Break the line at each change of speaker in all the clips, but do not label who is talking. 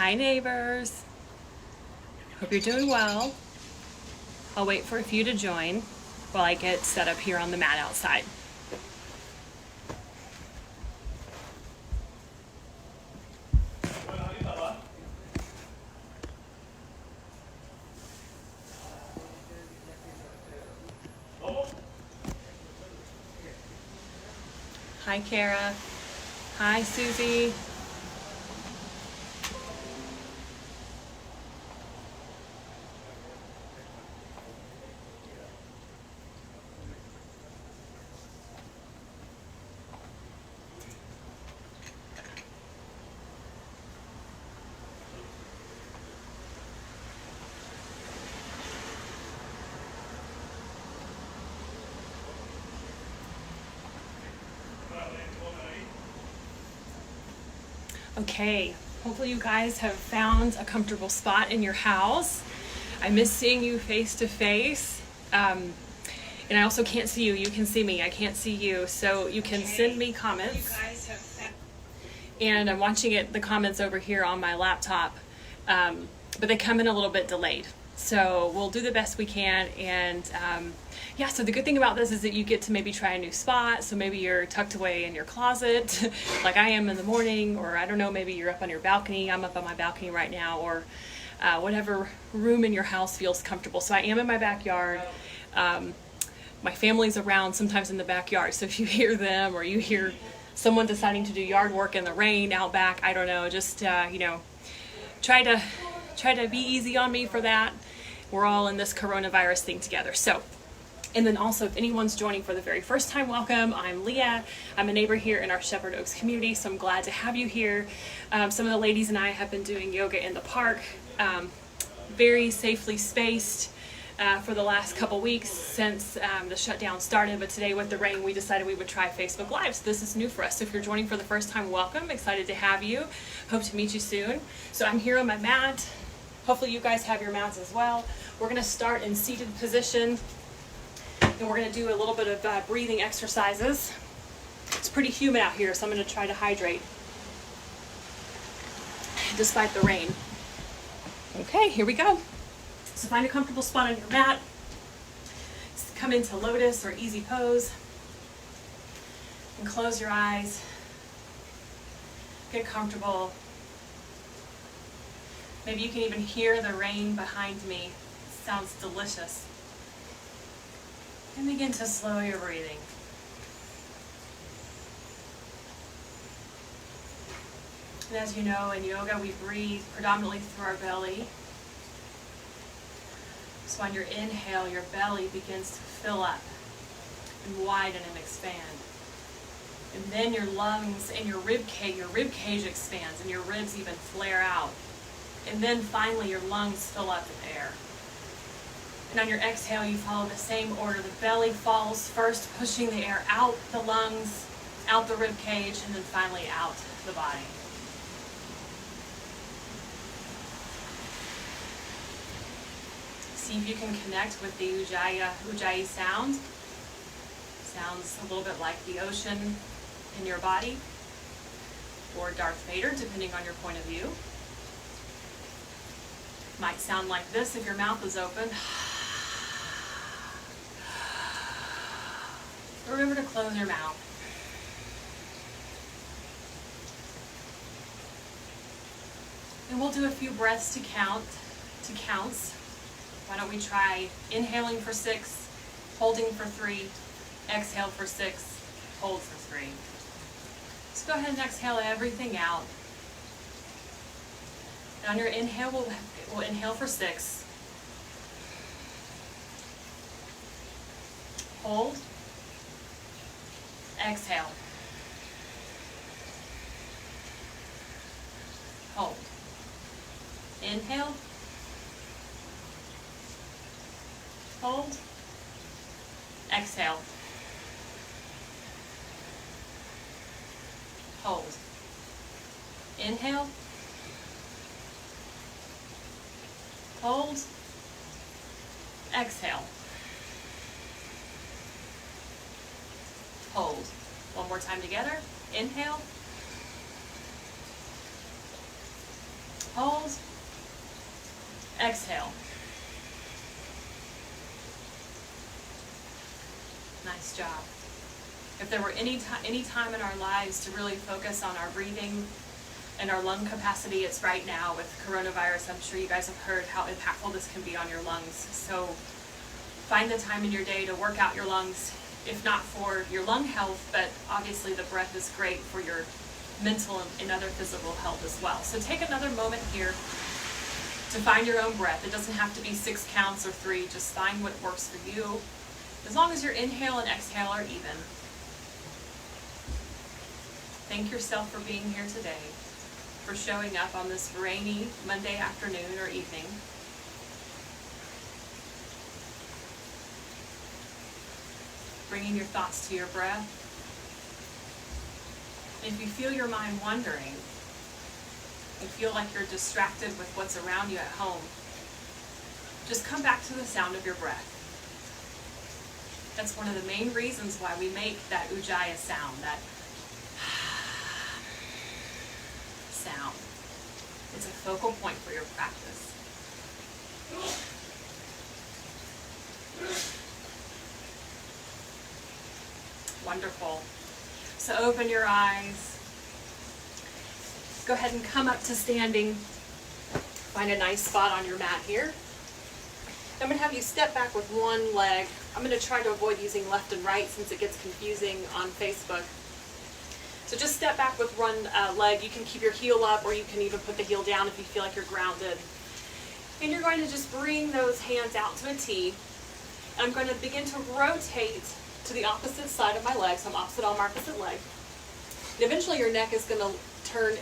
Hi neighbors. Hope you're doing well. I'll wait for a few to join while I get set up here on the mat outside. Hi Kara. Hi Susie. Okay, hopefully you guys have found a comfortable spot in your house. I miss seeing you face to face. And I also can't see you. You can see me. I can't see you. So you can send me comments. And I'm watching the comments over here on my laptop. But they come in a little bit delayed. So we'll do the best we can. And yeah, so the good thing about this is that you get to maybe try a new spot. So maybe you're tucked away in your closet like I am in the morning, or I don't know, maybe you're up on your balcony. I'm up on my balcony right now, or whatever room in your house feels comfortable. So I am in my backyard. My family's around sometimes in the backyard. So if you hear them or you hear someone deciding to do yard work in the rain out back, I don't know, just, try to be easy on me for that. We're all in this coronavirus thing together. So, and then also if anyone's joining for the very first time, welcome. I'm Leah. I'm a neighbor here in our Shepherd Oaks community, so I'm glad to have you here. Some of the ladies and I have been doing yoga in the park, very safely spaced for the last couple weeks since the shutdown started, but today with the rain we decided we would try Facebook Live. So this is new for us. So if you're joining for the first time, welcome. Excited to have you. Hope to meet you soon. So I'm here on my mat. Hopefully you guys have your mats as well. We're going to start in seated position, and we're going to do a little bit of breathing exercises. It's pretty humid out here, so I'm going to try to hydrate despite the rain. Okay, here we go. So find a comfortable spot on your mat. Just come into lotus or easy pose. And close your eyes. Get comfortable. Maybe you can even hear the rain behind me. It sounds delicious. And begin to slow your breathing. And as you know, in yoga we breathe predominantly through our belly. So on your inhale, your belly begins to fill up and widen and expand. And then your lungs and your rib cage expands, and your ribs even flare out. And then finally your lungs fill up with air. And on your exhale, you follow the same order. The belly falls first, pushing the air out the lungs, out the rib cage, and then finally out the body. See if you can connect with the Ujjayi sound. Sounds a little bit like the ocean in your body, or Darth Vader, depending on your point of view. Might sound like this if your mouth is open. Remember to close your mouth. And we'll do a few breaths to counts. Why don't we try inhaling for 6, holding for 3, exhale for 6, hold for 3. So go ahead and exhale everything out. And on your inhale, we'll inhale for 6. Hold. Exhale. Hold. Inhale. Hold. Exhale. Hold. Inhale. Hold. Exhale. Hold. One more time together. Inhale. Hold. Exhale. Nice job. If there were any time in our lives to really focus on our breathing and our lung capacity, it's right now with coronavirus. I'm sure you guys have heard how impactful this can be on your lungs. So find the time in your day to work out your lungs, if not for your lung health, but obviously the breath is great for your mental and other physical health as well. So take another moment here to find your own breath. It doesn't have to be 6 counts or 3, just find what works for you, as long as your inhale and exhale are even. Thank yourself for being here today, for showing up on this rainy Monday afternoon or evening. Bringing your thoughts to your breath. And if you feel your mind wandering, you feel like you're distracted with what's around you at home, just come back to the sound of your breath. That's one of the main reasons why we make that Ujjayi sound, that sound. It's a focal point for your practice. Wonderful. So open your eyes. Go ahead and come up to standing. Find a nice spot on your mat here. I'm going to have you step back with one leg. I'm going to try to avoid using left and right since it gets confusing on Facebook. So just step back with one leg. You can keep your heel up, or you can even put the heel down if you feel like you're grounded. And you're going to just bring those hands out to a T. I'm going to begin to rotate to the opposite side of my leg, so I'm opposite arm, opposite leg. And eventually your neck is going to turn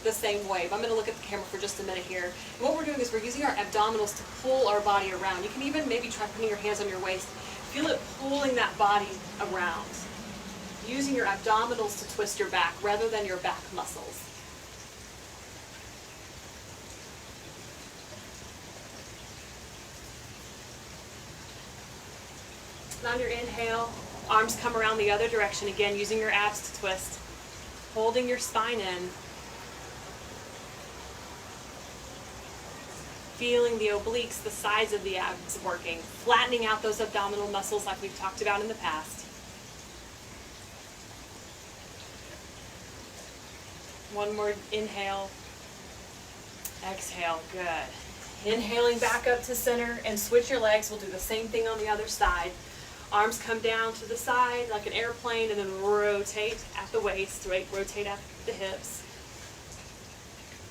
the same way. But I'm going to look at the camera for just a minute here. And what we're doing is we're using our abdominals to pull our body around. You can even maybe try putting your hands on your waist. Feel it pulling that body around. Using your abdominals to twist your back rather than your back muscles. And on your inhale, arms come around the other direction again, using your abs to twist. Holding your spine in. Feeling the obliques, the sides of the abs working. Flattening out those abdominal muscles like we've talked about in the past. One more inhale. Exhale, good. Inhaling back up to center and switch your legs. We'll do the same thing on the other side. Arms come down to the side like an airplane and then rotate at the waist, right? Rotate at the hips.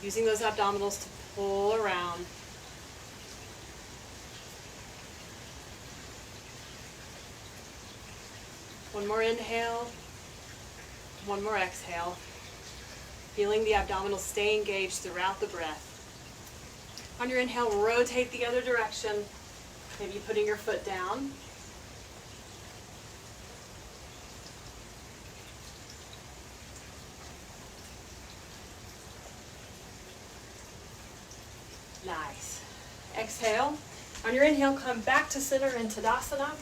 Using those abdominals to pull around. One more inhale. One more exhale. Feeling the abdominals stay engaged throughout the breath. On your inhale, rotate the other direction. Maybe putting your foot down. Nice. Exhale. On your inhale, come back to center in Tadasana.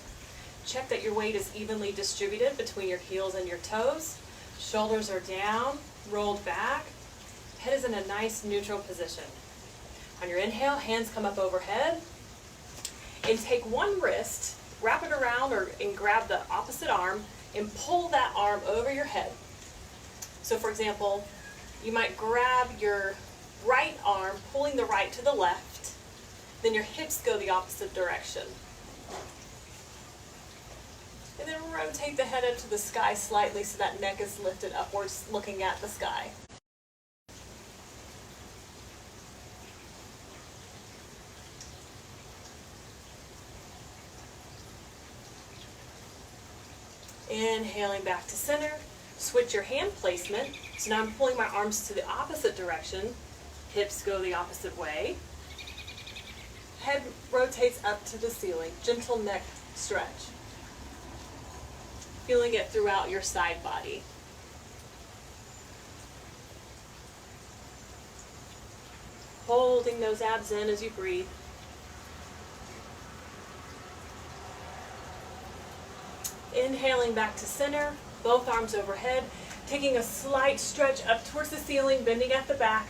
Check that your weight is evenly distributed between your heels and your toes. Shoulders are down, rolled back. Head is in a nice neutral position. On your inhale, hands come up overhead. And take one wrist, wrap it around and grab the opposite arm and pull that arm over your head. So for example, you might grab your right arm, pulling the right to the left, then your hips go the opposite direction. And then rotate the head up to the sky slightly so that neck is lifted upwards, looking at the sky. Inhaling back to center. Switch your hand placement. So now I'm pulling my arms to the opposite direction. Hips go the opposite way. Head rotates up to the ceiling. Gentle neck stretch. Feeling it throughout your side body. Holding those abs in as you breathe. Inhaling back to center, both arms overhead, taking a slight stretch up towards the ceiling, bending at the back.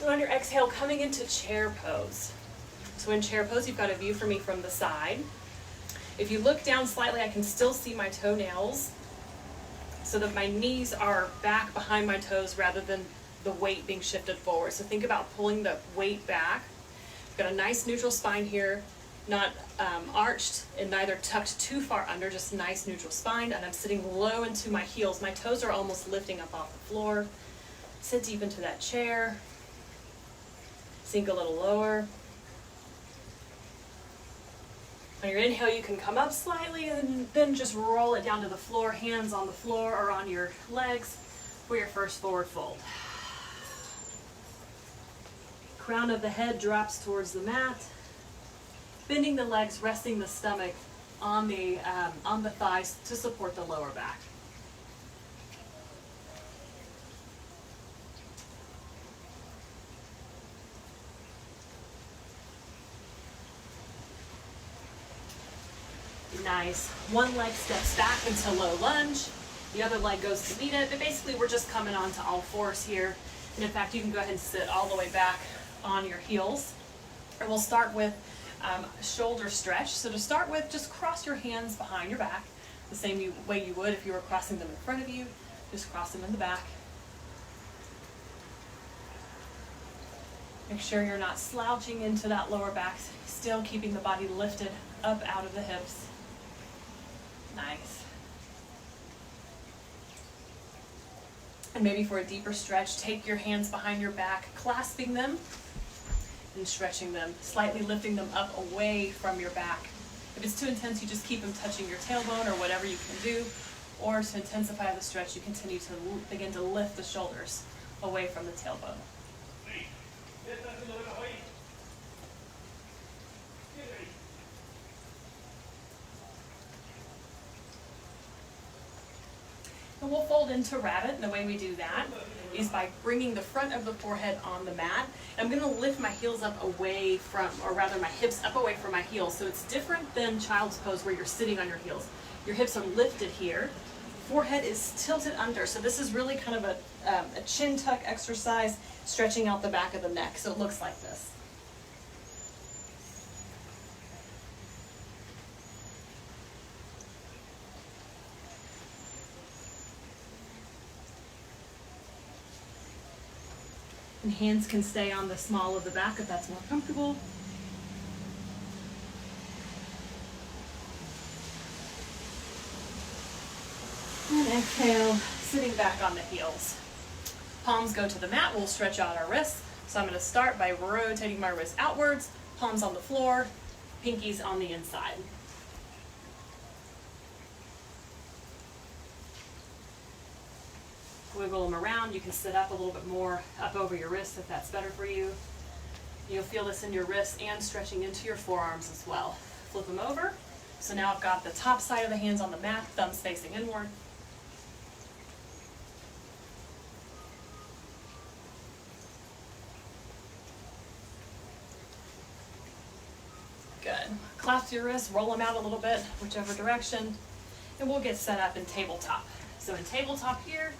And on your exhale, coming into chair pose. So in chair pose, you've got a view for me from the side. If you look down slightly, I can still see my toenails so that my knees are back behind my toes rather than the weight being shifted forward. So think about pulling the weight back. I've got a nice neutral spine here, not arched and neither tucked too far under, just nice neutral spine. And I'm sitting low into my heels. My toes are almost lifting up off the floor. Sit deep into that chair. Sink a little lower. On your inhale, you can come up slightly and then just roll it down to the floor, hands on the floor or on your legs for your first forward fold. Crown of the head drops towards the mat. Bending the legs, resting the stomach on the thighs to support the lower back. Nice. One leg steps back into low lunge. The other leg goes to meet it. But basically, we're just coming onto all fours here. And in fact, you can go ahead and sit all the way back on your heels. And we'll start with shoulder stretch. So to start with, just cross your hands behind your back, the same way you would if you were crossing them in front of you. Just cross them in the back. Make sure you're not slouching into that lower back, still keeping the body lifted up out of the hips. Nice. And maybe for a deeper stretch, take your hands behind your back, clasping them and stretching them, slightly lifting them up away from your back. If it's too intense, you just keep them touching your tailbone or whatever you can do. Or to intensify the stretch, you continue to begin to lift the shoulders away from the tailbone. And we'll fold into rabbit, and the way we do that is by bringing the front of the forehead on the mat. And I'm going to lift my heels up away from, or rather my hips up away from my heels. So it's different than child's pose where you're sitting on your heels. Your hips are lifted here. Forehead is tilted under. So this is really kind of a chin tuck exercise, stretching out the back of the neck. So it looks like this. And hands can stay on the small of the back if that's more comfortable. And exhale, sitting back on the heels. Palms go to the mat, we'll stretch out our wrists. So I'm going to start by rotating my wrists outwards, palms on the floor, pinkies on the inside. Wiggle them around. You can sit up a little bit more up over your wrists if that's better for you. You'll feel this in your wrists and stretching into your forearms as well. Flip them over. So now I've got the top side of the hands on the mat, thumbs facing inward. Good. Clasp your wrists, roll them out a little bit, whichever direction, and we'll get set up in tabletop. So in tabletop here,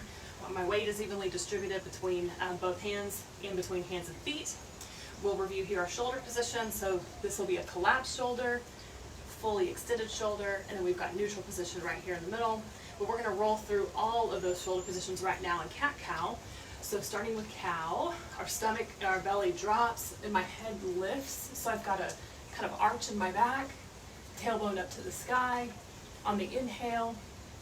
my weight is evenly distributed between both hands, in between hands and feet. We'll review here our shoulder position. So this will be a collapsed shoulder, fully extended shoulder, and then we've got neutral position right here in the middle. But we're going to roll through all of those shoulder positions right now in cat-cow. So starting with cow, our stomach, our belly drops, and my head lifts. So I've got a kind of arch in my back, tailbone up to the sky on the inhale,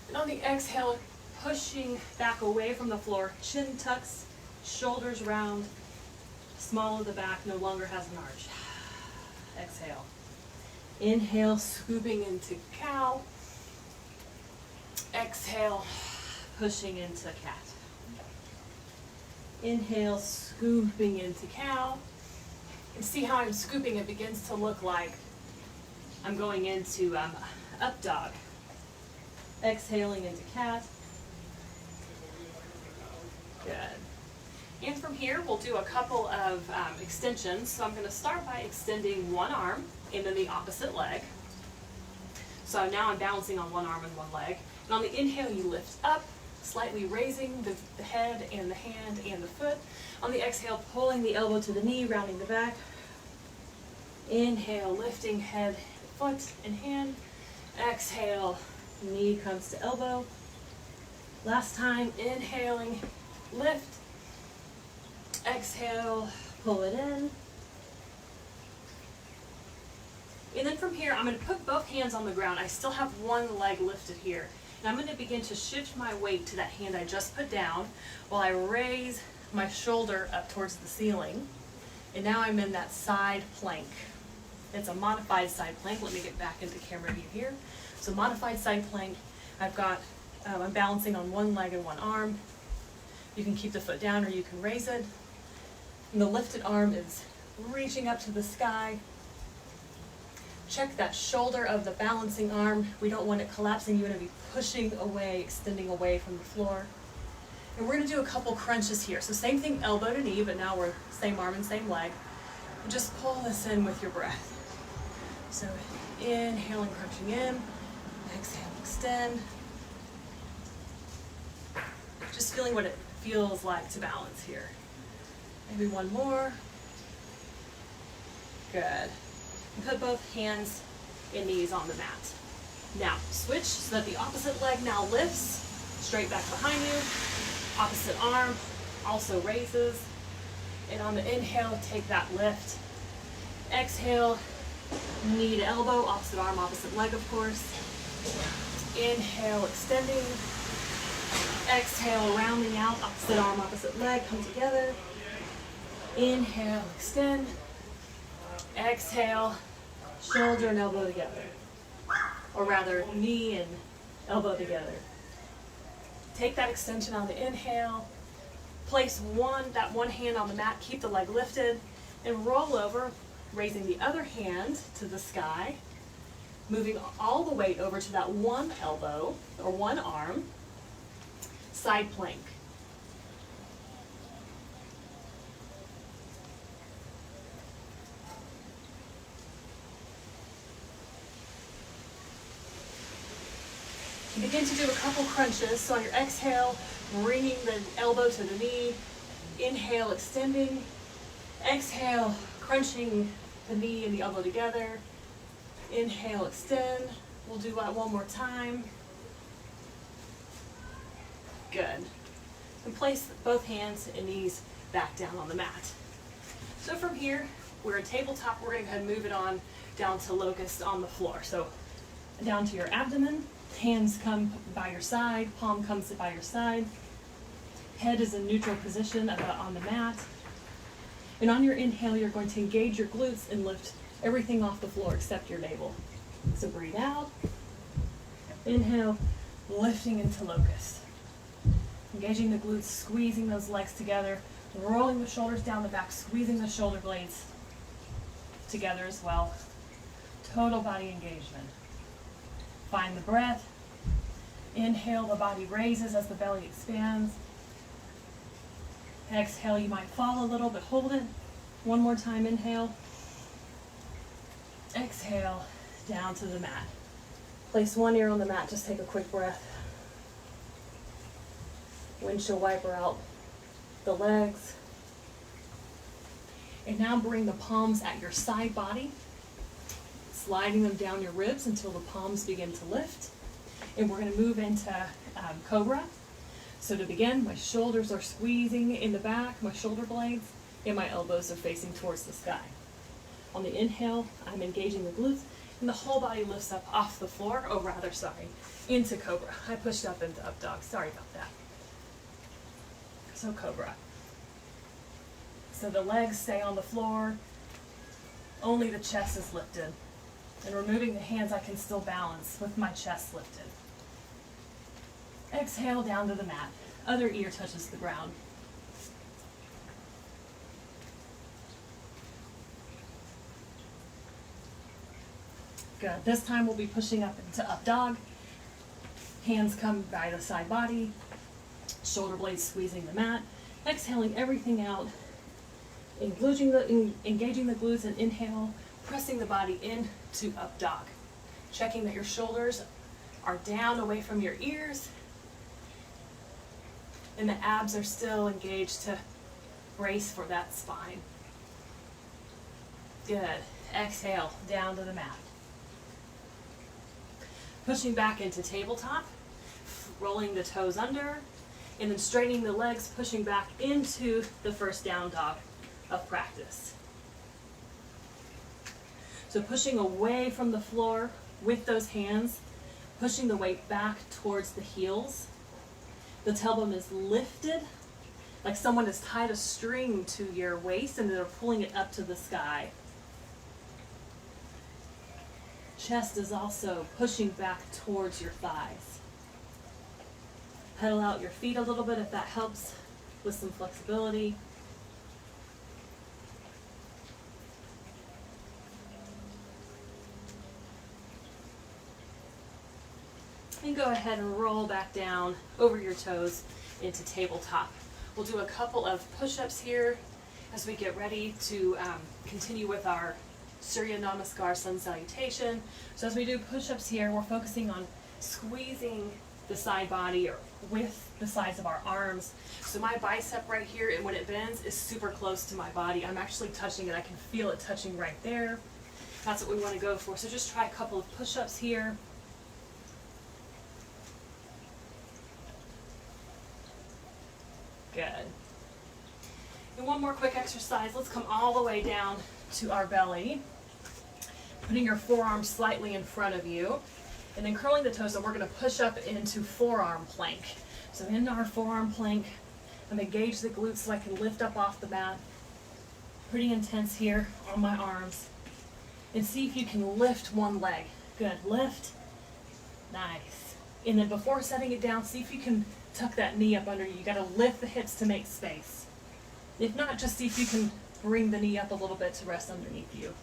and on the exhale, pushing back away from the floor, chin tucks, shoulders round, small of the back no longer has an arch. Exhale. Inhale, scooping into cow. Exhale, pushing into cat. Inhale, scooping into cow. And see how I'm scooping, it begins to look like I'm going into up dog. Exhaling into cat. Good. And from here, we'll do a couple of extensions. So I'm going to start by extending one arm and then the opposite leg. So now I'm balancing on one arm and one leg. And on the inhale, you lift up, slightly raising the head and the hand and the foot. On the exhale, pulling the elbow to the knee, rounding the back. Inhale, lifting head, foot, and hand. Exhale, knee comes to elbow. Last time, inhaling, lift. Exhale, pull it in. And then from here, I'm going to put both hands on the ground. I still have one leg lifted here. And I'm going to begin to shift my weight to that hand I just put down while I raise my shoulder up towards the ceiling. And now I'm in that side plank. It's a modified side plank. Let me get back into camera view here. So modified side plank, I'm balancing on one leg and one arm. You can keep the foot down or you can raise it. And the lifted arm is reaching up to the sky. Check that shoulder of the balancing arm. We don't want it collapsing. You want to be pushing away, extending away from the floor. And we're going to do a couple crunches here. So same thing, elbow to knee, but now we're same arm and same leg. And just pull this in with your breath. So inhaling, crunching in. Exhale, extend. Just feeling what it feels like to balance here. Maybe one more. Good. Put both hands and knees on the mat. Now switch so that the opposite leg now lifts, straight back behind you. Opposite arm also raises. And on the inhale, take that lift. Exhale, knee to elbow, opposite arm, opposite leg, of course. Inhale, extending. Exhale, rounding out, opposite arm, opposite leg, come together. Inhale, extend. Exhale, shoulder and elbow together. Or rather, knee and elbow together. Take that extension on the inhale. Place that one hand on the mat, keep the leg lifted, and roll over, raising the other hand to the sky, moving all the weight over to that one elbow or one arm, side plank. Begin to do a couple crunches. So on your exhale, bringing the elbow to the knee. Inhale, extending. Exhale, crunching the knee and the elbow together. Inhale, extend. We'll do that one more time. Good. And place both hands and knees back down on the mat. So from here, we're at tabletop. We're going to go ahead and move it on down to locust on the floor. So down to your abdomen. Hands come by your side, palm comes by your side. Head is in neutral position on the mat. And on your inhale, you're going to engage your glutes and lift everything off the floor except your navel. So breathe out. Inhale, lifting into locust. Engaging the glutes, squeezing those legs together, rolling the shoulders down the back, squeezing the shoulder blades together as well. Total body engagement. Find the breath. Inhale, the body raises as the belly expands. Exhale, you might fall a little, but hold it. One more time, inhale. Exhale, down to the mat. Place one ear on the mat, just take a quick breath. Windshield wiper out the legs. And now bring the palms at your side body, sliding them down your ribs until the palms begin to lift. And we're going to move into Cobra. So to begin, my shoulders are squeezing in the back, my shoulder blades, and my elbows are facing towards the sky. On the inhale, I'm engaging the glutes, and the whole body lifts up off the floor, into Cobra. I pushed up into up dog, sorry about that. So Cobra. So the legs stay on the floor, only the chest is lifted. And removing the hands, I can still balance with my chest lifted. Exhale down to the mat. Other ear touches the ground. Good. This time we'll be pushing up into up dog. Hands come by the side body. Shoulder blades squeezing the mat. Exhaling everything out. Engaging the glutes and inhale. Pressing the body into up dog. Checking that your shoulders are down away from your ears. and the abs are still engaged to brace for that spine. Good. Exhale, down to the mat. Pushing back into tabletop, rolling the toes under, and then straightening the legs, pushing back into the first down dog of practice. So pushing away from the floor with those hands, pushing the weight back towards the heels. The tailbone is lifted, like someone has tied a string to your waist and they're pulling it up to the sky. Chest is also pushing back towards your thighs. Pedal out your feet a little bit if that helps with some flexibility. And go ahead and roll back down over your toes into tabletop. We'll do a couple of push-ups here as we get ready to continue with our Surya Namaskar Sun Salutation. So as we do push-ups here, we're focusing on squeezing the side body or with the sides of our arms. So my bicep right here, and when it bends, is super close to my body. I'm actually touching it. I can feel it touching right there. That's what we want to go for. So just try a couple of push-ups here. Good. And one more quick exercise. Let's come all the way down to our belly, putting your forearms slightly in front of you, and then curling the toes, and we're going to push up into forearm plank. So in our forearm plank, I'm going to engage the glutes so I can lift up off the mat. Pretty intense here on my arms. And see if you can lift one leg. Good. Lift. Nice. And then before setting it down, see if you can tuck that knee up under you. You got to lift the hips to make space. If not, just see if you can bring the knee up a little bit to rest underneath you.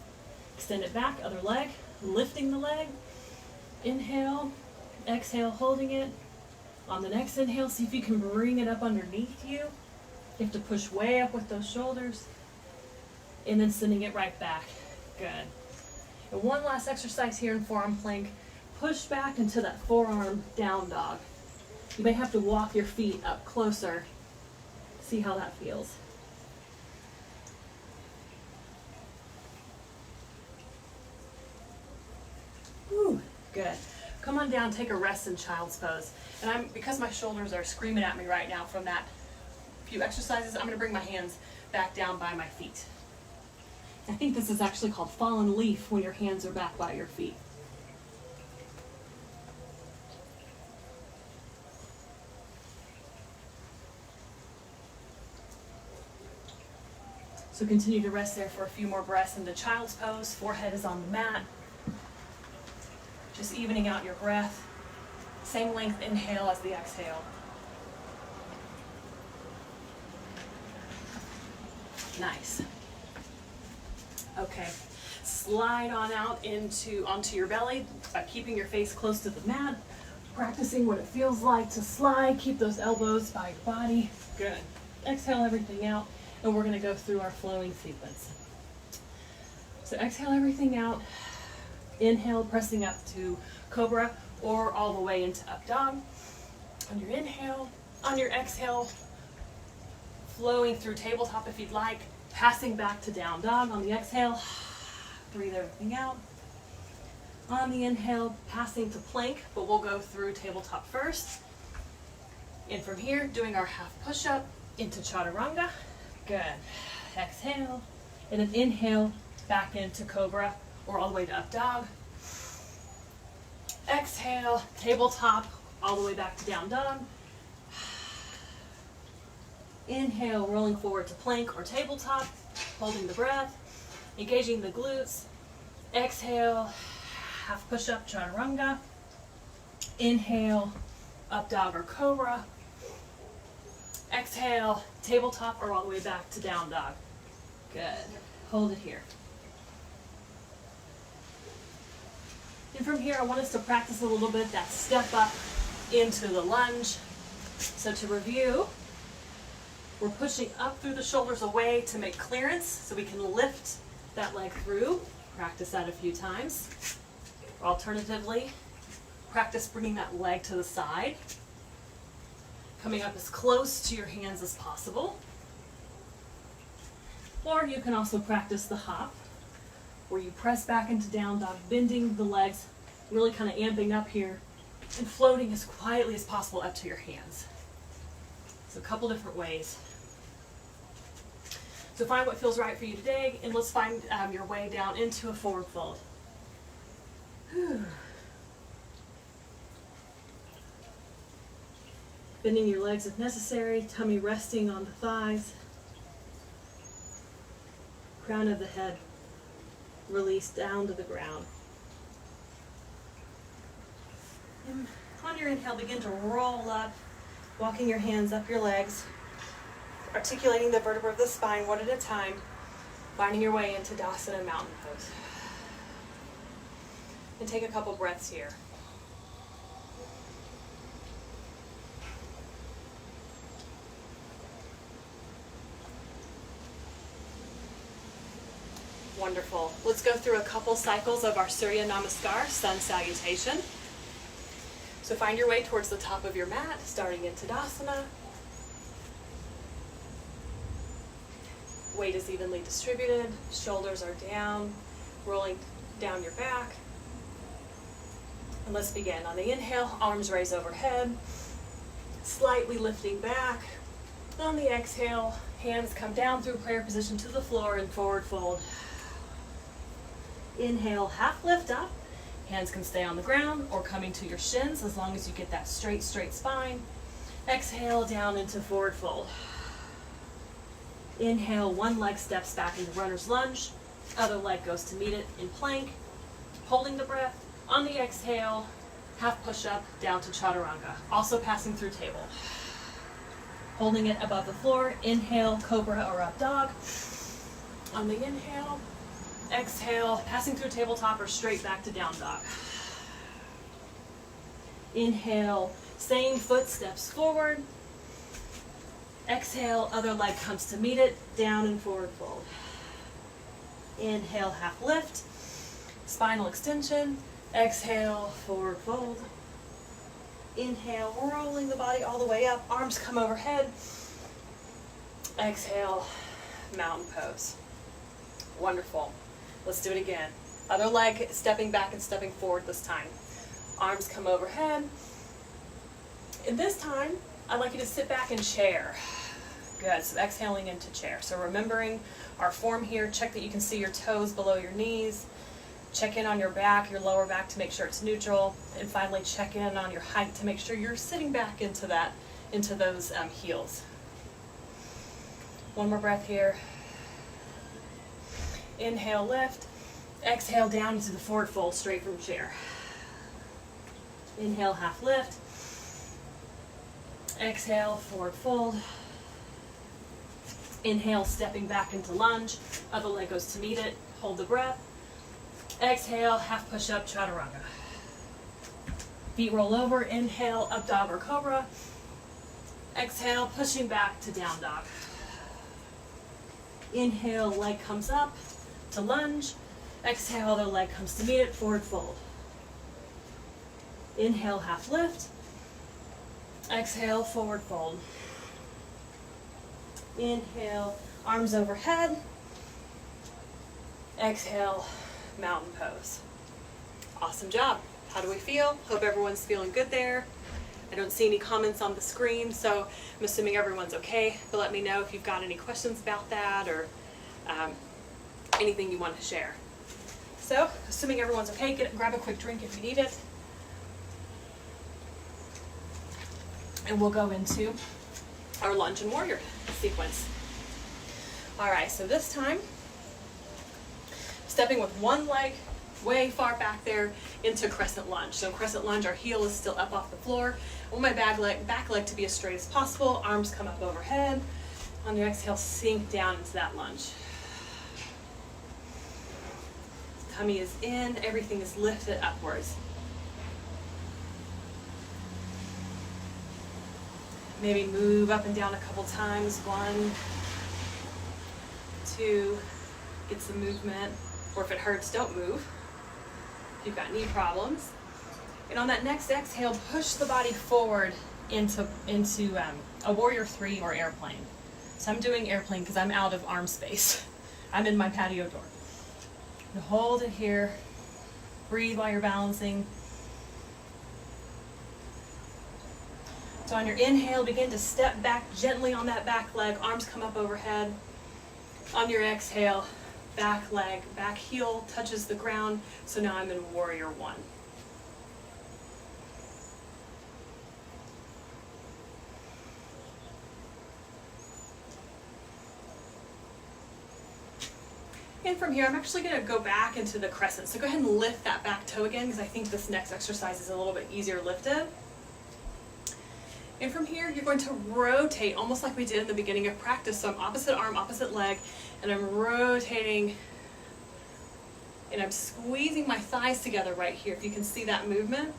Extend it back, other leg, lifting the leg. Inhale, exhale, holding it. On the next inhale, see if you can bring it up underneath you. You have to push way up with those shoulders. And then sending it right back. Good. And one last exercise here in forearm plank. Push back into that forearm down dog. You may have to walk your feet up closer. See how that feels. Whew, good. Come on down, take a rest in child's pose. And because my shoulders are screaming at me right now from that few exercises, I'm going to bring my hands back down by my feet. I think this is actually called fallen leaf when your hands are back by your feet. So continue to rest there for a few more breaths in the child's pose. Forehead is on the mat. Just evening out your breath. Same length inhale as the exhale. Nice. Okay. Slide on out onto your belly by keeping your face close to the mat. Practicing what it feels like to slide. Keep those elbows by your body. Good. Exhale everything out. And we're going to go through our flowing sequence. So exhale everything out. Inhale, pressing up to cobra or all the way into up dog. On your inhale, on your exhale, flowing through tabletop if you'd like. Passing back to down dog on the exhale. Breathe everything out. On the inhale, passing to plank, but we'll go through tabletop first. And from here, doing our half push-up into chaturanga. Good. Exhale. And then inhale back into cobra or all the way to up dog. Exhale, tabletop, all the way back to down dog. Inhale, rolling forward to plank or tabletop, holding the breath, engaging the glutes. Exhale, half push-up, chaturanga. Inhale, up dog or cobra. Exhale, tabletop or all the way back to down dog. Good. Hold it here. And from here, I want us to practice a little bit that step up into the lunge. So to review, we're pushing up through the shoulders away to make clearance so we can lift that leg through. Practice that a few times. Alternatively, practice bringing that leg to the side. coming up as close to your hands as possible. Or you can also practice the hop, where you press back into down dog, bending the legs, really kind of amping up here, and floating as quietly as possible up to your hands. So a couple different ways. So find what feels right for you today, and let's find your way down into a forward fold. Whew. Bending your legs if necessary, tummy resting on the thighs. Crown of the head released down to the ground. And on your inhale, begin to roll up, walking your hands up your legs, articulating the vertebra of the spine one at a time, finding your way into Tadasana Mountain Pose. And take a couple breaths here. Wonderful. Let's go through a couple cycles of our Surya Namaskar, sun salutation. So find your way towards the top of your mat, starting in Tadasana. Weight is evenly distributed, shoulders are down, rolling down your back. And let's begin. On the inhale, arms raise overhead, slightly lifting back. On the exhale, hands come down through prayer position to the floor and forward fold. Inhale, half lift up. Hands can stay on the ground or coming to your shins as long as you get that straight spine. Exhale, down into forward fold. Inhale, one leg steps back into runner's lunge. Other leg goes to meet it in plank. Holding the breath. On the exhale, half push up down to chaturanga. Also passing through table. Holding it above the floor. Inhale, cobra or up dog. On the inhale, exhale, passing through tabletop or straight back to down dog. Inhale, same foot steps forward. Exhale, other leg comes to meet it, down and forward fold. Inhale, half lift, spinal extension. Exhale, forward fold. Inhale, rolling the body all the way up, arms come overhead. Exhale, mountain pose. Wonderful. Let's do it again. Other leg stepping back and stepping forward this time. Arms come overhead. And this time, I'd like you to sit back in chair. Good, so exhaling into chair. So remembering our form here, check that you can see your toes below your knees. Check in on your back, your lower back to make sure it's neutral. And finally, check in on your height to make sure you're sitting back into those heels. One more breath here. Inhale, lift. Exhale, down into the forward fold, straight from chair. Inhale, half lift. Exhale, forward fold. Inhale, stepping back into lunge. Other leg goes to meet it. Hold the breath. Exhale, half push up, chaturanga. Feet roll over. Inhale, up dog or cobra. Exhale, pushing back to down dog. Inhale, leg comes up to lunge. Exhale, other leg comes to meet it, forward fold. Inhale, half lift. Exhale, forward fold. Inhale, arms overhead. Exhale, mountain pose. Awesome job. How do we feel? Hope everyone's feeling good there. I don't see any comments on the screen, so I'm assuming everyone's okay, but let me know if you've got any questions about that or anything you want to share. So, assuming everyone's okay, grab a quick drink if you need it. And we'll go into our lunge and warrior sequence. All right, so this time, stepping with one leg way far back there into crescent lunge. So crescent lunge, our heel is still up off the floor. I want my back leg to be as straight as possible. Arms come up overhead. On your exhale, sink down into that lunge. Tummy is in, everything is lifted upwards. Maybe move up and down a couple times. 1, 2, get some movement. Or if it hurts, don't move. If you've got knee problems. And on that next exhale, push the body forward into a warrior 3 or airplane. So I'm doing airplane because I'm out of arm space. I'm in my patio door. And hold it here. Breathe while you're balancing. So on your inhale, begin to step back gently on that back leg. Arms come up overhead. On your exhale, back leg, back heel touches the ground. So now I'm in warrior 1. And from here, I'm actually going to go back into the crescent. So go ahead and lift that back toe again, because I think this next exercise is a little bit easier lifted. And from here, you're going to rotate, almost like we did in the beginning of practice. So I'm opposite arm, opposite leg, and I'm rotating, and I'm squeezing my thighs together right here. If you can see that movement,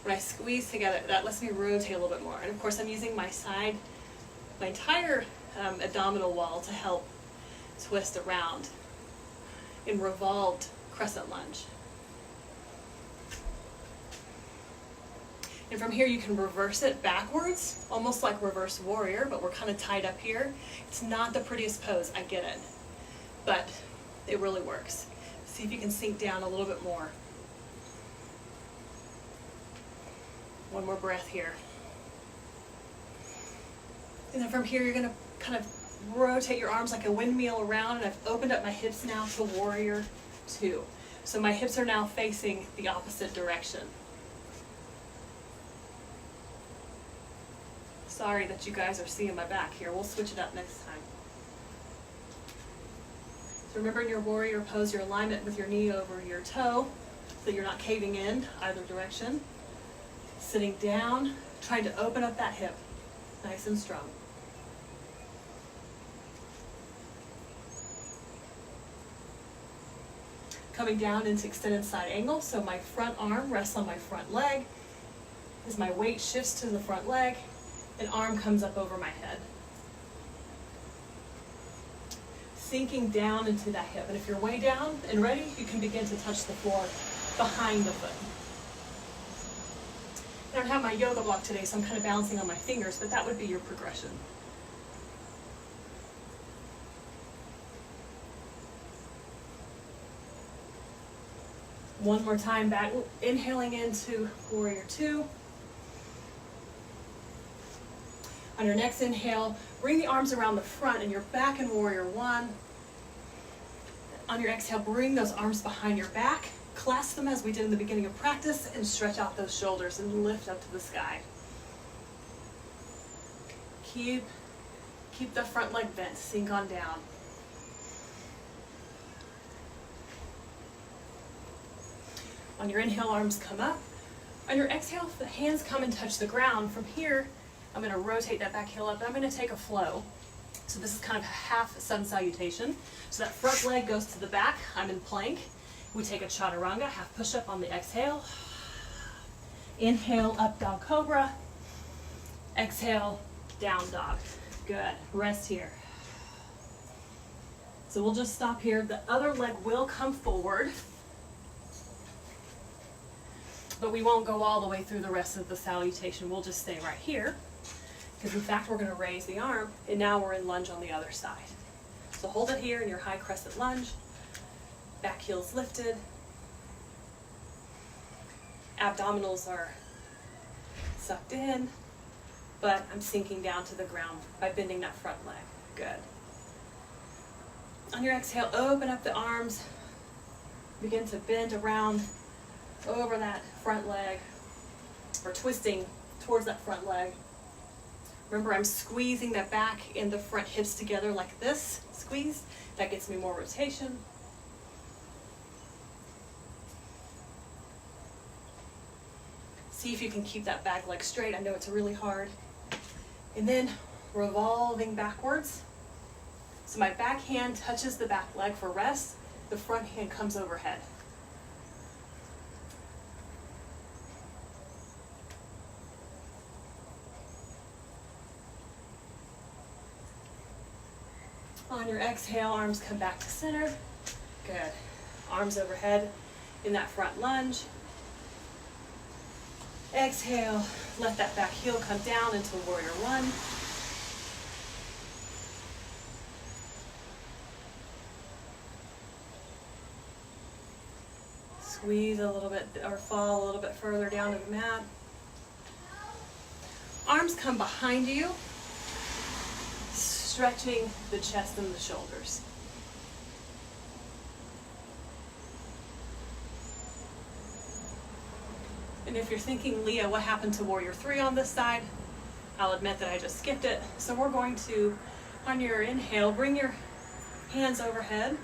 when I squeeze together, that lets me rotate a little bit more. And of course, I'm using my entire abdominal wall to help twist around in revolved crescent lunge. And from here you can reverse it backwards, almost like reverse warrior, but we're kind of tied up here. It's not the prettiest pose, I get it, but it really works. See if you can sink down a little bit more. One more breath here. And then from here you're going to kind of rotate your arms like a windmill around, and I've opened up my hips now to warrior 2. So my hips are now facing the opposite direction. Sorry that you guys are seeing my back here. We'll switch it up next time. So remember in your warrior pose, your alignment with your knee over your toe, so you're not caving in either direction. Sitting down, trying to open up that hip, nice and strong. Coming down into extended side angle, so my front arm rests on my front leg. As my weight shifts to the front leg, an arm comes up over my head. Sinking down into that hip. And if you're way down and ready, you can begin to touch the floor behind the foot. I don't have my yoga block today, so I'm kind of balancing on my fingers, but that would be your progression. One more time back, inhaling into warrior 2. On your next inhale, bring the arms around the front and you're back in warrior 1. On your exhale, bring those arms behind your back, clasp them as we did in the beginning of practice, and stretch out those shoulders and lift up to the sky. Keep the front leg bent, sink on down. On your inhale, arms come up. On your exhale, the hands come and touch the ground. From here, I'm going to rotate that back heel up, and I'm going to take a flow. So this is kind of a half sun salutation. So that front leg goes to the back. I'm in plank. We take a chaturanga, half push-up on the exhale. Inhale, up dog cobra. Exhale, down dog. Good. Rest here. So we'll just stop here. The other leg will come forward, but we won't go all the way through the rest of the salutation. We'll just stay right here, because in fact we're going to raise the arm, and now we're in lunge on the other side. So hold it here in your high crescent lunge. Back heel's lifted. Abdominals are sucked in, but I'm sinking down to the ground by bending that front leg. Good. On your exhale, open up the arms. Begin to bend around over that front leg, or twisting towards that front leg. Remember, I'm squeezing that back and the front hips together like this. Squeeze. That gets me more rotation. See if you can keep that back leg straight. I know it's really hard. And then revolving backwards. So my back hand touches the back leg for rest. The front hand comes overhead. On your exhale, arms come back to center. Good. Arms overhead in that front lunge. Exhale, let that back heel come down into warrior one. Squeeze a little bit or fall a little bit further down to the mat. Arms come behind you, stretching the chest and the shoulders. And if you're thinking, Leah, what happened to warrior three on this side? I'll admit that I just skipped it. So we're going to, on your inhale, bring your hands overhead,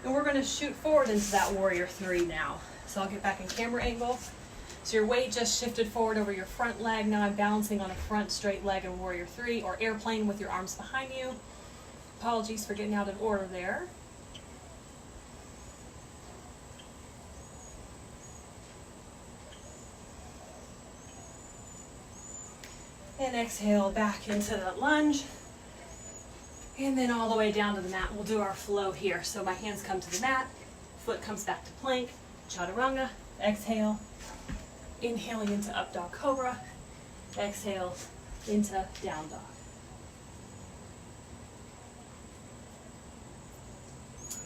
and we're going to shoot forward into that warrior three now. So I'll get back in camera angle. So your weight just shifted forward over your front leg. Now I'm balancing on a front straight leg in warrior three, or airplane with your arms behind you. Apologies for getting out of order there. And exhale back into that lunge. And then all the way down to the mat. We'll do our flow here. So my hands come to the mat, foot comes back to plank, chaturanga, exhale. Inhaling into up dog cobra, exhale into down dog.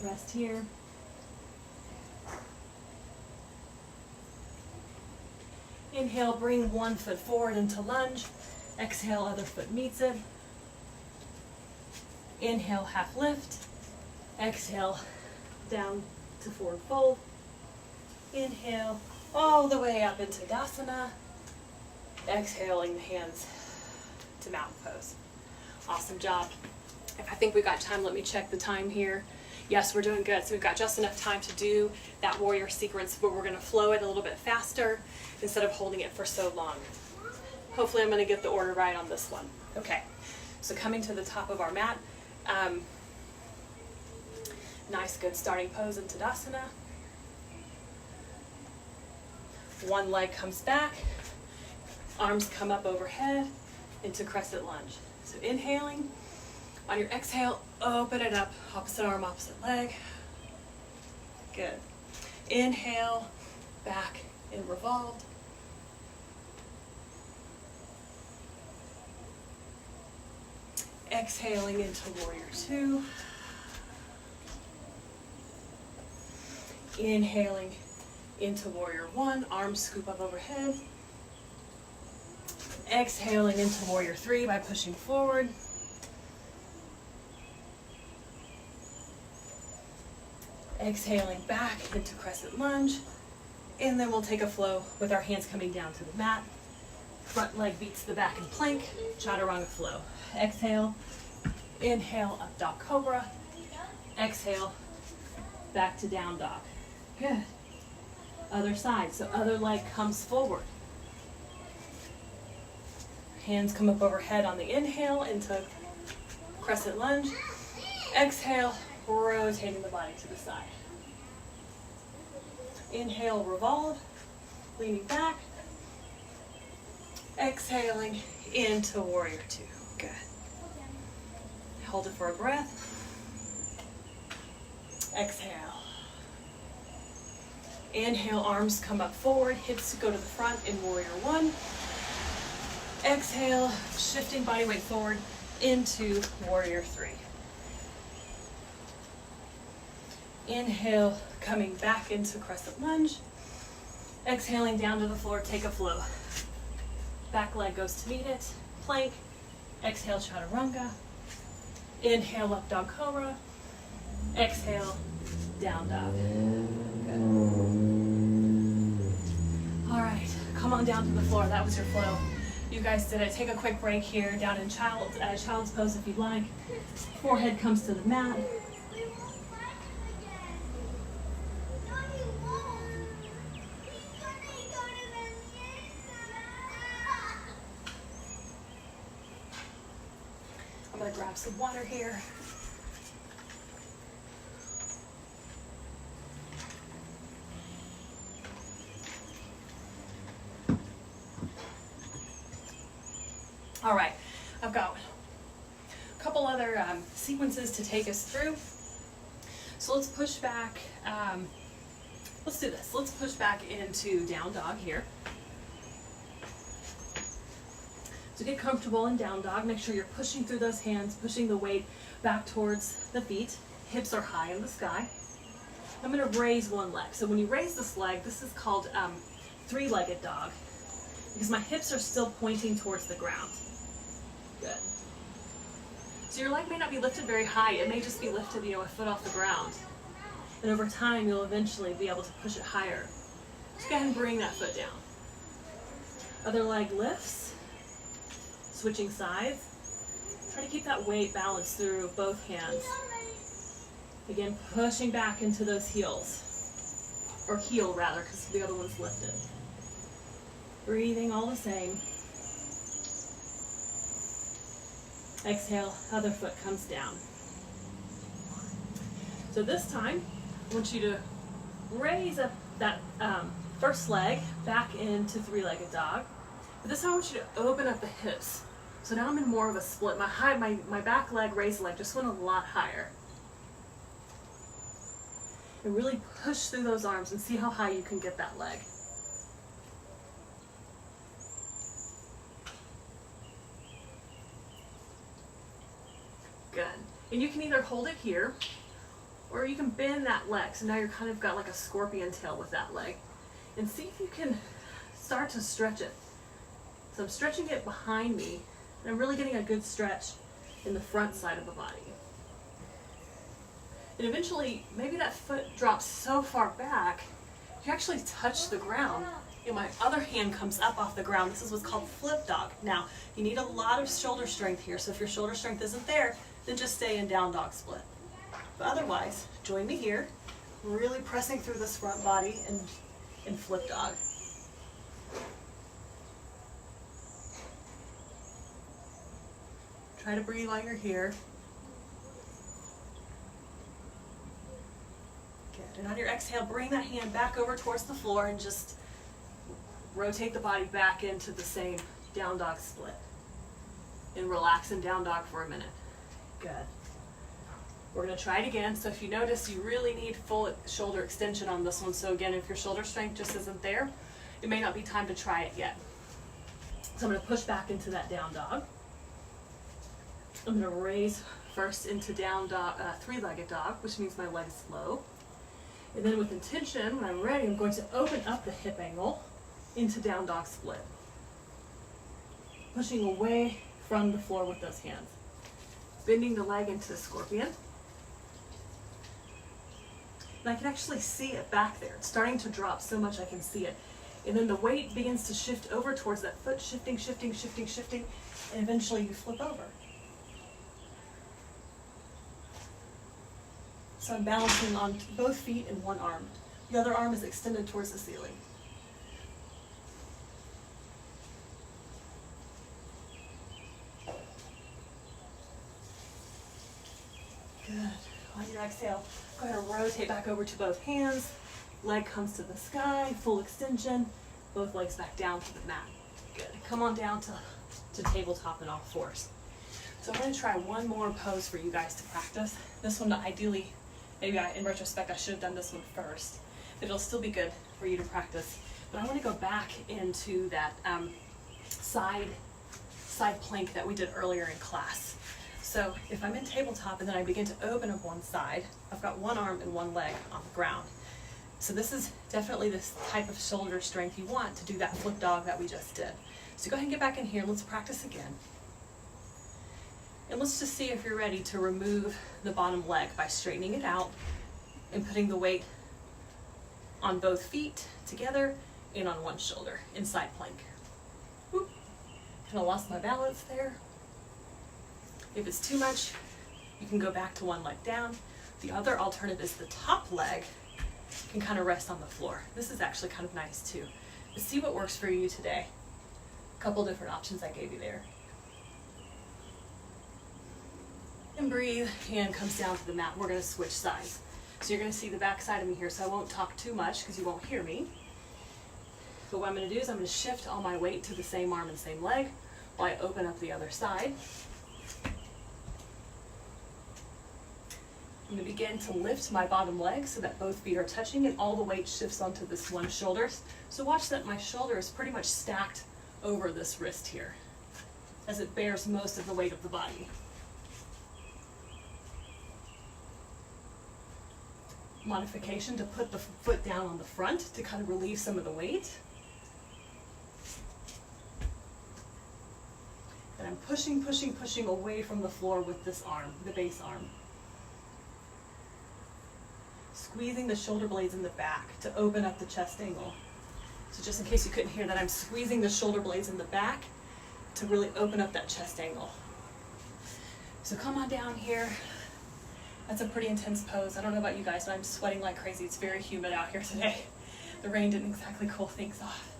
Rest here. Inhale, bring one foot forward into lunge. Exhale, other foot meets it. Inhale, half lift. Exhale, down to forward fold. Inhale, all the way up into Tadasana. Exhaling the hands to mountain pose. Awesome job. If I think we got time, let me check the time here. Yes, we're doing good. So we've got just enough time to do that warrior sequence, but we're going to flow it a little bit faster instead of holding it for so long. Hopefully I'm going to get the order right on this one. Okay, so coming to the top of our mat. Nice, good starting pose in Tadasana. One leg comes back, arms come up overhead into crescent lunge. So inhaling, on your exhale, open it up, opposite arm, opposite leg. Good. Inhale, back and revolved. Exhaling into warrior two. Inhaling into warrior one, arms scoop up overhead. Exhaling into warrior three by pushing forward. Exhaling back into crescent lunge. And then we'll take a flow with our hands coming down to the mat. Front leg beats the back in plank, chaturanga flow. Exhale, inhale, up dog cobra. Exhale, back to down dog. Good. Other side, so other leg comes forward. Hands come up overhead on the inhale into crescent lunge. Exhale, rotating the body to the side. Inhale, revolve, leaning back. Exhaling into warrior two. Good. Hold it for a breath. Exhale. Inhale, arms come up forward, hips go to the front in warrior one. Exhale, shifting body weight forward into warrior three. Inhale, coming back into crescent lunge. Exhaling down to the floor, take a flow. Back leg goes to meet it, plank. Exhale, chaturanga. Inhale, up dog cobra. Exhale, down dog. Good. All right, come on down to the floor. That was your flow. You guys did it. Take a quick break here, down in child's pose if you'd like. Forehead comes to the mat. I'm gonna grab some water here. All right, I've got a couple other sequences to take us through. So let's push back, let's do this. Let's push back into down dog here. So get comfortable in down dog. Make sure you're pushing through those hands, pushing the weight back towards the feet. Hips are high in the sky. I'm going to raise one leg. So when you raise this leg, this is called three-legged dog, because my hips are still pointing towards the ground. Good. So your leg may not be lifted very high. It may just be lifted, a foot off the ground. And over time, you'll eventually be able to push it higher. So go ahead and bring that foot down. Other leg lifts. Switching sides. Try to keep that weight balanced through both hands. Again, pushing back into those heels. Or heel rather, because the other one's lifted. Breathing all the same. Exhale, other foot comes down. So this time, I want you to raise up that first leg back into three-legged dog. But this time I want you to open up the hips. So now I'm in more of a split. My back leg, raised leg just went a lot higher. And really push through those arms and see how high you can get that leg. Good. And you can either hold it here, or you can bend that leg. So now you're kind of got like a scorpion tail with that leg. And see if you can start to stretch it. So I'm stretching it behind me, and I'm really getting a good stretch in the front side of the body. And eventually, maybe that foot drops so far back, you actually touch the ground. My other hand comes up off the ground. This is what's called flip dog. Now, you need a lot of shoulder strength here. So if your shoulder strength isn't there, then just stay in down dog split. But otherwise, join me here, really pressing through this front body and flip dog. Try to breathe while you're here. Good. And on your exhale, bring that hand back over towards the floor and just rotate the body back into the same down dog split. And relax in down dog for a minute. Good. We're going to try it again. So if you notice, you really need full shoulder extension on this one. So again, if your shoulder strength just isn't there, it may not be time to try it yet. So I'm going to push back into that down dog. I'm going to raise first into down dog, three-legged dog, which means my leg's low. And then with intention, when I'm ready, I'm going to open up the hip angle into down dog split. Pushing away from the floor with those hands. Bending the leg into the scorpion. And I can actually see it back there. It's starting to drop so much I can see it. And then the weight begins to shift over towards that foot, shifting, shifting, shifting, shifting, and eventually you flip over. So I'm balancing on both feet and one arm. The other arm is extended towards the ceiling. Good. On your exhale, go ahead and rotate back over to both hands. Leg comes to the sky, full extension. Both legs back down to the mat. Good. Come on down to tabletop in all fours. So I'm going to try one more pose for you guys to practice. This one, ideally, maybe in retrospect, I should have done this one first. But it'll still be good for you to practice. But I want to go back into that side plank that we did earlier in class. So if I'm in tabletop and then I begin to open up one side, I've got one arm and one leg on the ground. So this is definitely this type of shoulder strength you want to do that flip dog that we just did. So go ahead and get back in here. Let's practice again. And let's just see if you're ready to remove the bottom leg by straightening it out and putting the weight on both feet together and on one shoulder in side plank. Whoop. Kind of lost my balance there. If it's too much, you can go back to one leg down. The other alternative is the top leg can kind of rest on the floor. This is actually kind of nice too. But see what works for you today. A couple different options I gave you there. And breathe, hand comes down to the mat. We're going to switch sides. So you're going to see the back side of me here, so I won't talk too much because you won't hear me. But what I'm going to do is I'm going to shift all my weight to the same arm and same leg while I open up the other side. I'm going to begin to lift my bottom leg so that both feet are touching and all the weight shifts onto this one shoulder. So watch that my shoulder is pretty much stacked over this wrist here. as it bears most of the weight of the body. Modification to put the foot down on the front to kind of relieve some of the weight. And I'm pushing, pushing, pushing away from the floor with this arm, the base arm. Squeezing the shoulder blades in the back to open up the chest angle. So just in case you couldn't hear that, I'm squeezing the shoulder blades in the back to really open up that chest angle. So come on down here. That's a pretty intense pose. I don't know about you guys, but I'm sweating like crazy. It's very humid out here today. The rain didn't exactly cool things off.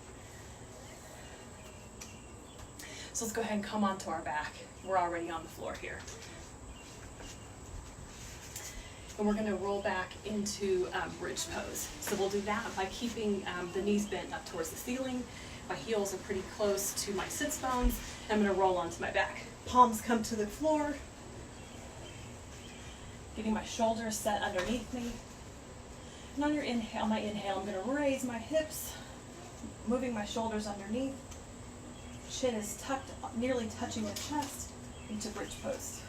So let's go ahead and come onto our back. We're already on the floor here. And we're going to roll back into bridge pose. So we'll do that by keeping the knees bent up towards the ceiling. My heels are pretty close to my sits bones. I'm going to roll onto my back. Palms come to the floor. Getting my shoulders set underneath me. And on your inhale, my inhale, I'm going to raise my hips, moving my shoulders underneath. Chin is tucked, nearly touching the chest, into bridge pose.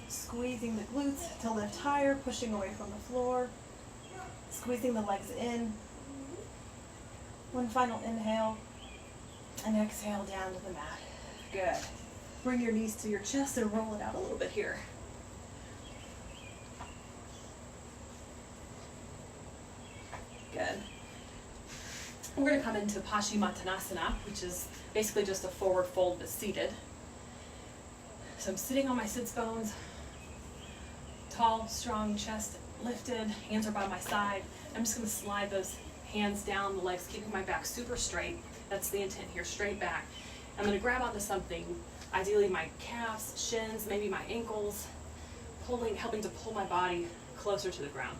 Squeezing the glutes to lift higher, pushing away from the floor. Squeezing the legs in. One final inhale and exhale down to the mat. Good. Bring your knees to your chest and roll it out a little bit here. Good. We're going to come into Paschimottanasana, which is basically just a forward fold but seated. So I'm sitting on my sits bones, tall, strong chest lifted, hands are by my side. I'm just going to slide those hands down the legs, keeping my back super straight. That's the intent here, straight back. I'm going to grab onto something, ideally my calves, shins, maybe my ankles, helping to pull my body closer to the ground.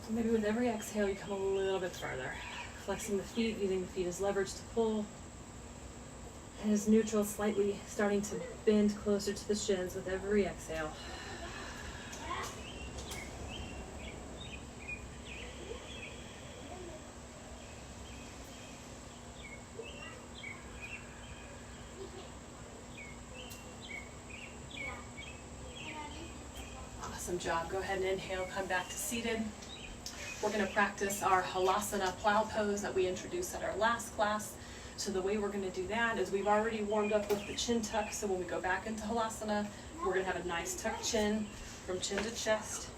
So maybe with every exhale, you come a little bit further. Flexing the feet, using the feet as leverage to pull. And as neutral, slightly starting to bend closer to the shins with every exhale. Awesome job. Go ahead and inhale, come back to seated. We're going to practice our Halasana plow pose that we introduced at our last class. So the way we're going to do that is we've already warmed up with the chin tuck. So when we go back into Halasana, we're going to have a nice tucked chin from chin to chest.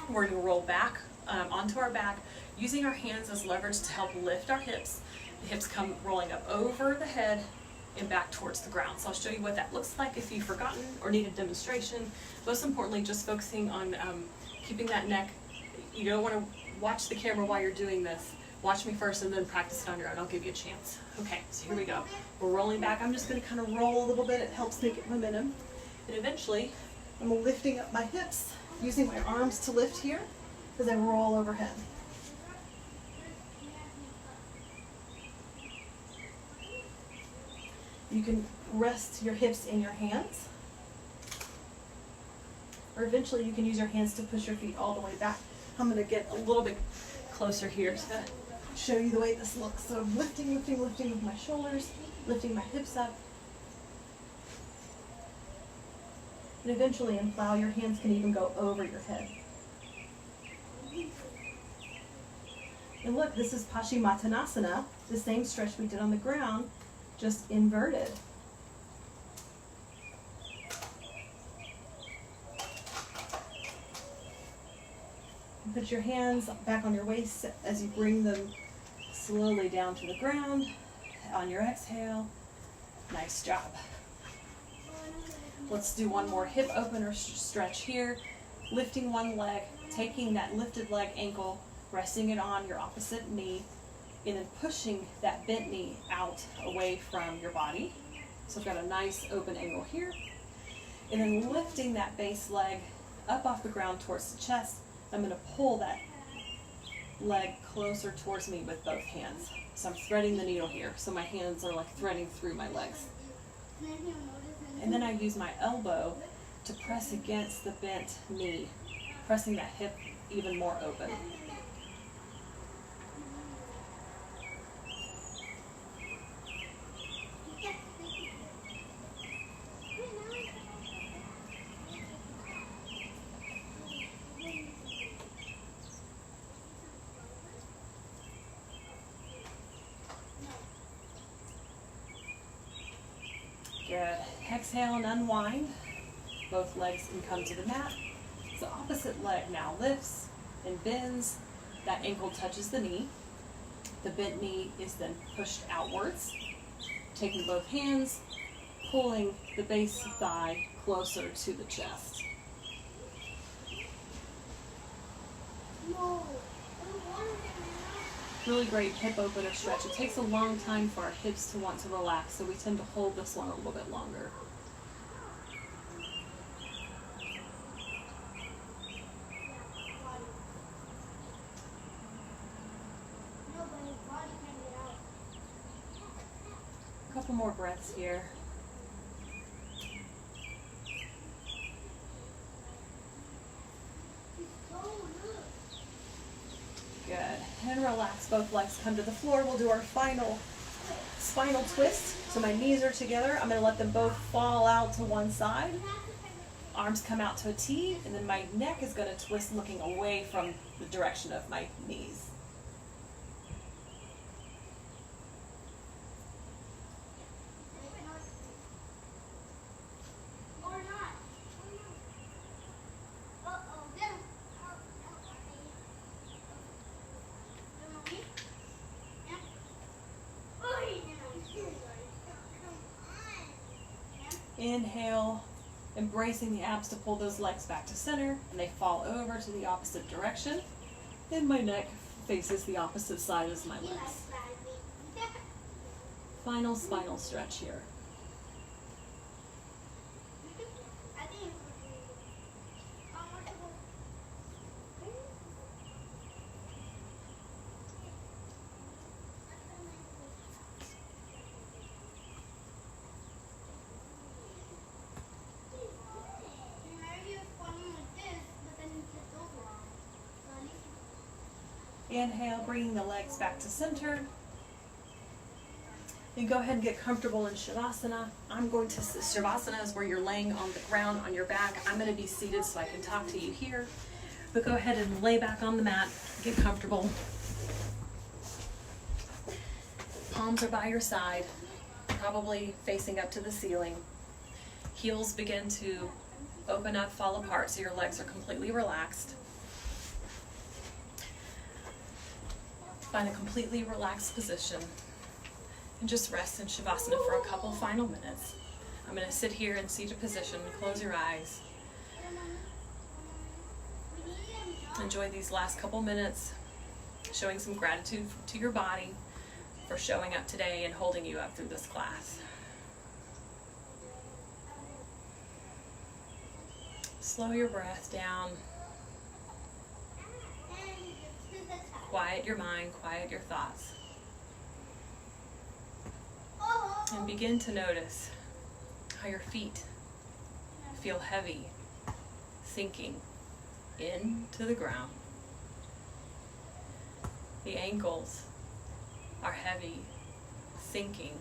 We're going to roll back onto our back, using our hands as leverage to help lift our hips. The hips come rolling up over the head and back towards the ground. So I'll show you what that looks like if you've forgotten or need a demonstration. Most importantly, just focusing on keeping that neck. You don't want to watch the camera while you're doing this. Watch me first and then practice it on your own. I'll give you a chance. Okay, so here we go. We're rolling back. I'm just going to kind of roll a little bit. It helps me get momentum. And eventually, I'm lifting up my hips, using my arms to lift here as I roll overhead. You can rest your hips in your hands. Or eventually you can use your hands to push your feet all the way back. I'm going to get a little bit closer here to show you the way this looks. So I'm lifting, lifting, lifting with my shoulders, lifting my hips up. And eventually in plow, your hands can even go over your head. And look, this is Paschimottanasana, the same stretch we did on the ground, just inverted. Put your hands back on your waist as you bring them slowly down to the ground. On your exhale, nice job. Let's do one more hip opener stretch here. Lifting one leg, taking that lifted leg ankle, resting it on your opposite knee, and then pushing that bent knee out away from your body. So I've got a nice open angle here. And then lifting that base leg up off the ground towards the chest. I'm going to pull that leg closer towards me with both hands. So I'm threading the needle here. So my hands are like threading through my legs. And then I use my elbow to press against the bent knee, pressing that hip even more open. Good. Exhale and unwind. Both legs can come to the mat. The opposite leg now lifts and bends. That ankle touches the knee. The bent knee is then pushed outwards. Taking both hands, pulling the base thigh closer to the chest. Really great hip opener stretch. It takes a long time for our hips to want to relax, so we tend to hold this one a little bit longer. A couple more breaths here. Good. And relax. Both legs come to the floor. We'll do our final spinal twist. So my knees are together. I'm going to let them both fall out to one side. Arms come out to a T, and then my neck is going to twist looking away from the direction of my knees. Inhale, embracing the abs to pull those legs back to center, and they fall over to the opposite direction. And my neck faces the opposite side as my legs. Final spinal stretch here. Inhale, bringing the legs back to center. Then go ahead and get comfortable in Shavasana. Shavasana is where you're laying on the ground on your back. I'm going to be seated so I can talk to you here. But go ahead and lay back on the mat, get comfortable. Palms are by your side, probably facing up to the ceiling. Heels begin to open up, fall apart, so your legs are completely relaxed. Find a completely relaxed position and just rest in Shavasana for a couple final minutes. I'm going to sit here in seated position. Close your eyes. Enjoy these last couple minutes, showing some gratitude to your body for showing up today and holding you up through this class. Slow your breath down. Quiet your mind, quiet your thoughts. And begin to notice how your feet feel heavy, sinking into the ground. The ankles are heavy, sinking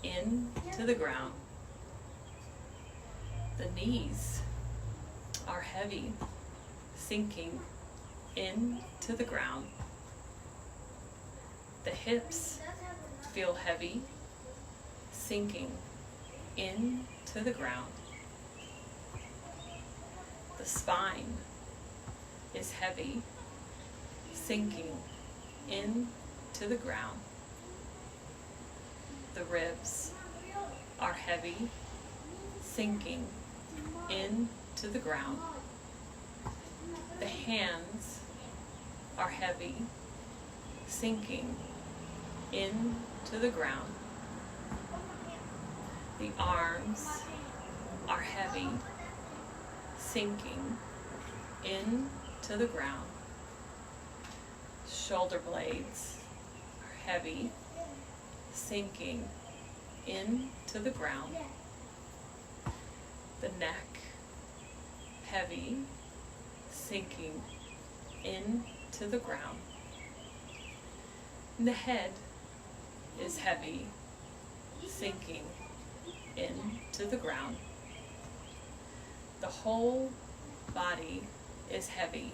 into the ground. The knees are heavy, sinking into the ground. The hips feel heavy, sinking into the ground. The spine is heavy, sinking into the ground. The ribs are heavy, sinking into the ground. The hands are heavy, sinking into the ground. The arms are heavy, sinking into the ground. Shoulder blades are heavy, sinking into the ground. The neck, heavy, sinking into the ground. And the head is heavy, sinking into the ground. The whole body is heavy,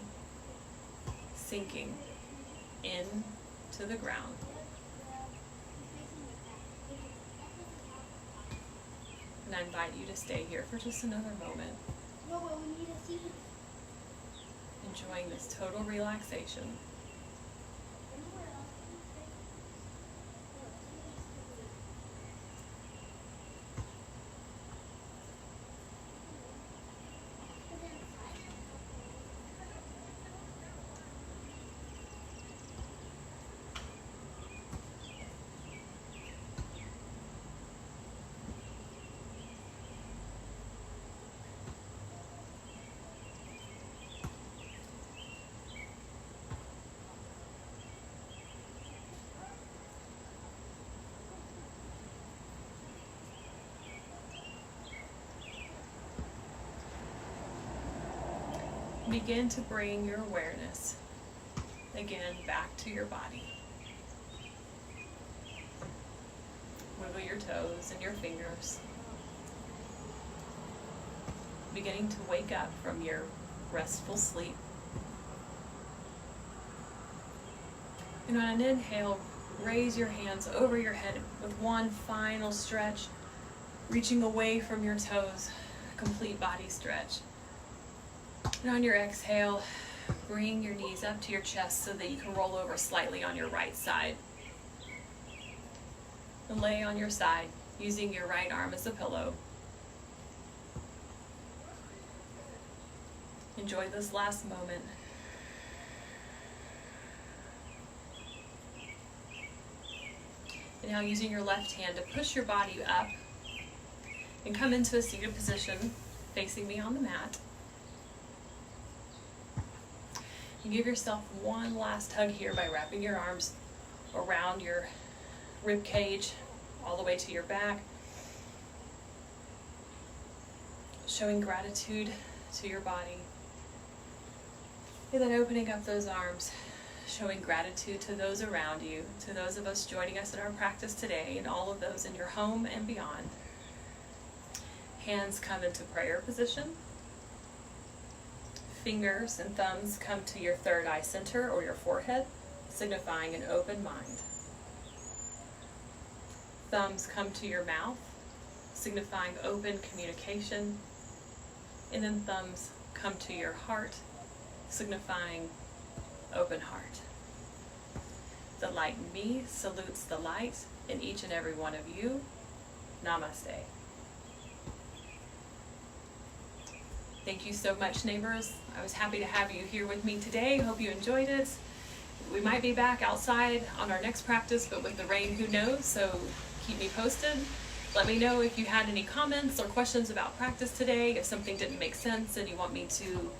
sinking into the ground. And I invite you to stay here for just another moment, enjoying this total relaxation. Begin to bring your awareness again back to your body. Wiggle your toes and your fingers. Beginning to wake up from your restful sleep. And on an inhale, raise your hands over your head with one final stretch, reaching away from your toes, complete body stretch. And on your exhale, bring your knees up to your chest so that you can roll over slightly on your right side. And lay on your side, using your right arm as a pillow. Enjoy this last moment. And now using your left hand to push your body up and come into a seated position, facing me on the mat. And give yourself one last hug here by wrapping your arms around your rib cage all the way to your back, showing gratitude to your body. And then opening up those arms, showing gratitude to those around you, to those of us joining us in our practice today, and all of those in your home and beyond. Hands come into prayer position. Fingers and thumbs come to your third eye center or your forehead, signifying an open mind. Thumbs come to your mouth, signifying open communication. And then thumbs come to your heart, signifying open heart. The light in me salutes the light in each and every one of you. Namaste. Thank you so much, neighbors. I was happy to have you here with me today. Hope you enjoyed it. We might be back outside on our next practice, but with the rain, who knows? So keep me posted. Let me know if you had any comments or questions about practice today. If something didn't make sense and you want me to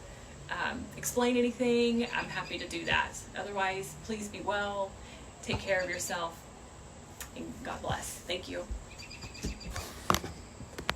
explain anything, I'm happy to do that. Otherwise, please be well, take care of yourself, and God bless. Thank you.